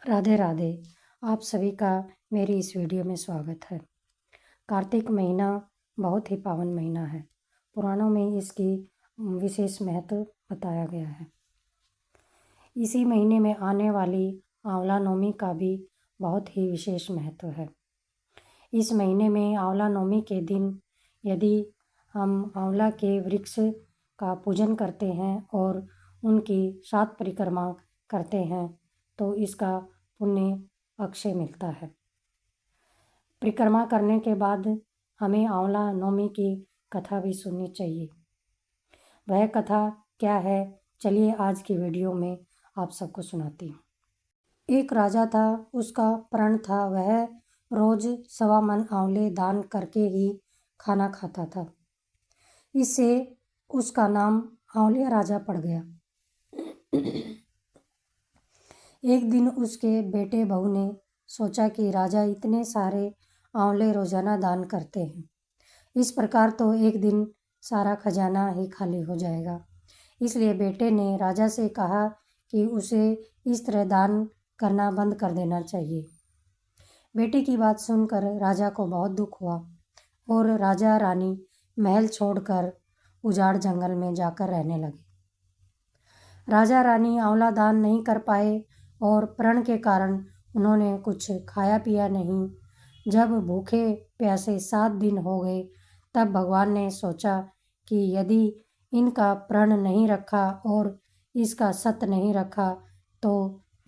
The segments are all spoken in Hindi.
राधे राधे। आप सभी का मेरी इस वीडियो में स्वागत है। कार्तिक महीना बहुत ही पावन महीना है। पुराणों में इसकी विशेष महत्व बताया गया है। इसी महीने में आने वाली आंवला नवमी का भी बहुत ही विशेष महत्व है। इस महीने में आंवला नवमी के दिन यदि हम आंवला के वृक्ष का पूजन करते हैं और उनकी 7 परिक्रमा करते हैं तो इसका पुण्य अक्षय मिलता है। परिक्रमा करने के बाद हमें आंवला नवमी की कथा भी सुननी चाहिए। वह कथा क्या है, चलिए आज की वीडियो में आप सबको सुनाती हूँ। एक राजा था, उसका प्रण था वह रोज 1.25 मन आंवले दान करके ही खाना खाता था। इससे उसका नाम आंवलिया राजा पड़ गया। एक दिन उसके बेटे बहू ने सोचा कि राजा इतने सारे आंवले रोजाना दान करते हैं, इस प्रकार तो एक दिन सारा खजाना ही खाली हो जाएगा। इसलिए बेटे ने राजा से कहा कि उसे इस तरह दान करना बंद कर देना चाहिए। बेटे की बात सुनकर राजा को बहुत दुख हुआ और राजा रानी महल छोड़कर उजाड़ जंगल में जाकर रहने लगे। राजा रानी आंवला दान नहीं कर पाए और प्रण के कारण उन्होंने कुछ खाया पिया नहीं। जब भूखे प्यासे 7 दिन हो गए तब भगवान ने सोचा कि यदि इनका प्रण नहीं रखा और इसका सत्य नहीं रखा तो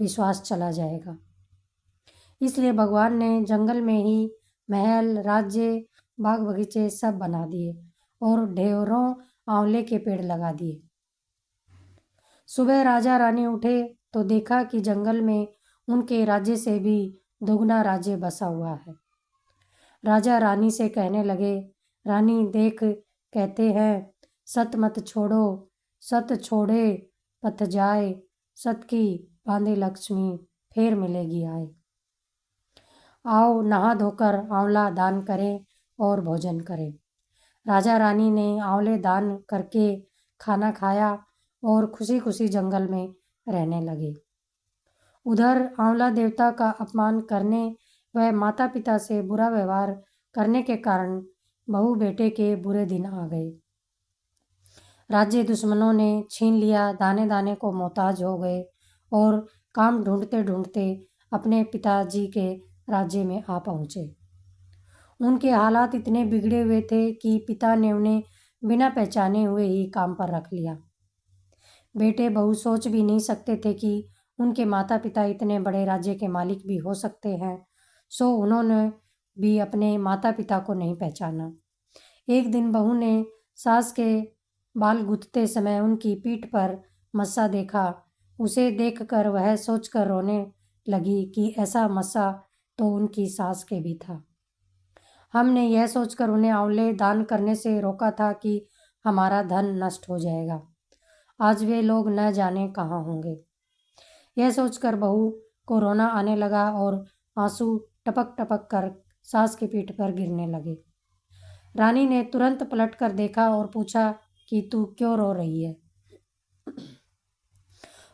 विश्वास चला जाएगा। इसलिए भगवान ने जंगल में ही महल, राज्य, बाग बगीचे सब बना दिए और ढेरों आंवले के पेड़ लगा दिए। सुबह राजा रानी उठे तो देखा कि जंगल में उनके राज्य से भी दुगना राज्य बसा हुआ है। राजा रानी से कहने लगे, रानी देख, कहते हैं सत मत छोड़ो, सत छोड़े पथ जाए, सत की बांधे लक्ष्मी फिर मिलेगी आए। आओ नहा धोकर आंवला दान करें और भोजन करें। राजा रानी ने आंवले दान करके खाना खाया और खुशी खुशी जंगल में रहने लगे। उधर आंवला देवता का अपमान करने व माता पिता से बुरा व्यवहार करने के कारण बहू बेटे के बुरे दिन आ गए। राज्य दुश्मनों ने छीन लिया, दाने दाने को मोहताज हो गए और काम ढूंढते ढूंढते अपने पिताजी के राज्य में आ पहुँचे। उनके हालात इतने बिगड़े हुए थे कि पिता ने उन्हें बिना पहचाने हुए ही काम पर रख लिया। बेटे बहू सोच भी नहीं सकते थे कि उनके माता पिता इतने बड़े राज्य के मालिक भी हो सकते हैं, सो उन्होंने भी अपने माता पिता को नहीं पहचाना। एक दिन बहू ने सास के बाल गूंथते समय उनकी पीठ पर मस्सा देखा। उसे देखकर वह सोचकर रोने लगी कि ऐसा मस्सा तो उनकी सास के भी था। हमने यह सोचकर उन्हें आंवले दान करने से रोका था कि हमारा धन नष्ट हो जाएगा। आज वे लोग न जाने कहाँ होंगे। यह सोचकर बहू को रोना आने लगा और आंसू टपक टपक कर सास की पीठ पर गिरने लगे। रानी ने तुरंत पलटकर देखा और पूछा कि तू क्यों रो रही है।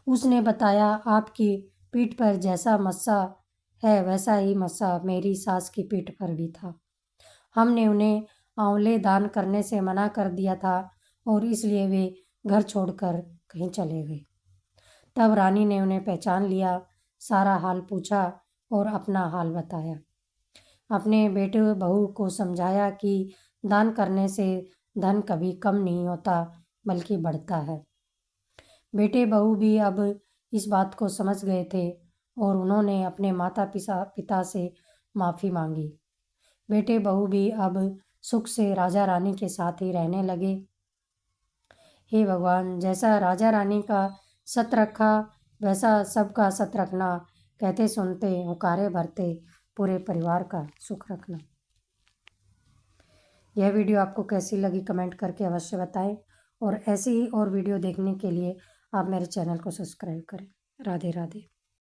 उसने बताया, आपकी पीठ पर जैसा मस्सा है वैसा ही मस्सा मेरी सास की पीठ पर भी था। हमने उन्हें आंवले दान करने से मना कर दिया था और इसलिए वे घर छोड़कर कहीं चले गए। तब रानी ने उन्हें पहचान लिया, सारा हाल पूछा और अपना हाल बताया। अपने बेटे बहू को समझाया कि दान करने से धन कभी कम नहीं होता बल्कि बढ़ता है। बेटे बहू भी अब इस बात को समझ गए थे और उन्होंने अपने माता पिता से माफ़ी मांगी। बेटे बहू भी अब सुख से राजा रानी के साथ ही रहने लगे। हे भगवान, जैसा राजा रानी का सत रखा वैसा सबका सत रखना, कहते सुनते हुकारे भरते पूरे परिवार का सुख रखना। यह वीडियो आपको कैसी लगी कमेंट करके अवश्य बताएं और ऐसी ही और वीडियो देखने के लिए आप मेरे चैनल को सब्सक्राइब करें। राधे राधे।